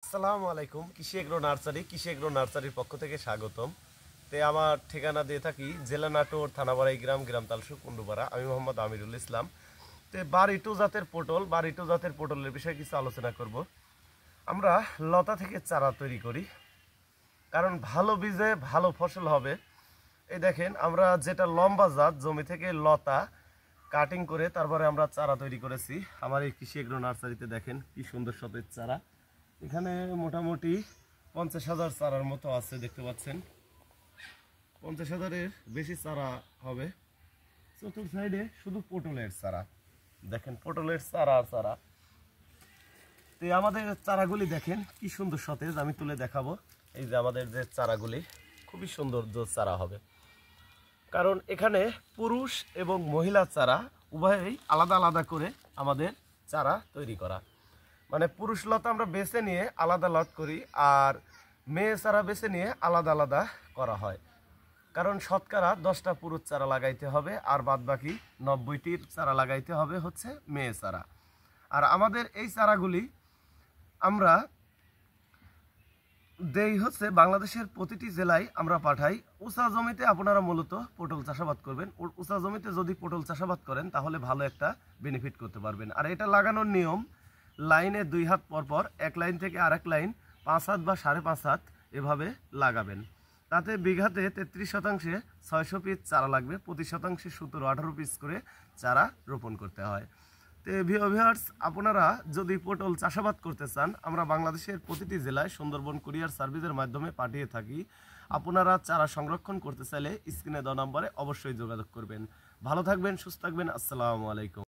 আসসালামু আলাইকুম। কৃষি এগ্রো নার্সারির পক্ষ থেকে স্বাগতম। আমার ঠিকানা দিয়ে থাকি জেলা নাটোর, থানা বাড়াইগ্রাম, গ্রাম তালসু, কুন্ডুপাড়া। আমি মোহাম্মদ আমিরুল ইসলাম। বাড়িটু জাতের পটলের বিষয়ে কিছু আলোচনা করব। আমরা লতা থেকে চারা তৈরি করি, কারণ ভালো বীজে ভালো ফসল হবে। এই দেখেন, আমরা যেটা লম্বা জাত জমি থেকে লতা কাটিং করে তারপরে আমরা চারা তৈরি করেছি। আমার এই কৃষি এগ্রো নার্সারিতে দেখেন কি সুন্দর সতেজ চারা। এখানে মোটামুটি 50,000 চারার মতো আছে, দেখতে পাচ্ছেন। 50,000-এর বেশি চারা হবে। চতুর্থ সাইডে শুধু পটলের চারা, দেখেন পটলের চারা আর চারা। আমাদের চারাগুলি দেখেন কি সুন্দর সতেজ, আমি তুলে দেখাবো। এই যে আমাদের যে চারাগুলি, খুবই সুন্দর চারা হবে, কারণ এখানে পুরুষ এবং মহিলা চারা উভয়ই আলাদা আলাদা করে আমাদের চারা তৈরি করা। মানে পুরুষ লতা আমরা বেছে নিয়ে আলাদা লট করি, আর মেয়ে চারা বেছে নিয়ে আলাদা আলাদা করা হয়। কারণ শতকরা 10টা পুরুষ চারা লাগাইতে হবে, আর বাদ বাকি 90টির চারা লাগাইতে হবে হচ্ছে মেয়ে চারা। আর আমাদের এই চারাগুলি আমরা দেই হচ্ছে বাংলাদেশের প্রতিটি জেলায় আমরা পাঠাই। উঁচা জমিতে আপনারা মূলত পটল চাষাবাদ করবেন। উঁচা জমিতে যদি পটল চাষাবাদ করেন তাহলে ভালো একটা বেনিফিট করতে পারবেন। আর এটা লাগানোর নিয়ম, লাইনে 2 হাত পরপর এক লাইন থেকে আরেক লাইন 5 হাত বা 5.5 হাত এভাবে লাগাবেন। তাতে বিঘাতে 33 শতাংশে 600 পিস চারা লাগবে। প্রতি শতাংশে 17-18 পিস করে চারা রোপণ করতে হয়। ভিউয়ার্স, আপনারা যদি পটল চাষাবাদ করতে চান, আমরা বাংলাদেশের প্রতিটি জেলায় সুন্দরবন কুরিয়ার সার্ভিসের মাধ্যমে পাঠিয়ে থাকি। আপনারা চারা সংরক্ষণ করতে চাইলে স্ক্রিনে দেওয়া নম্বরে অবশ্যই যোগাযোগ করবেন। ভালো থাকবেন, সুস্থ থাকবেন। আসসালামু আলাইকুম।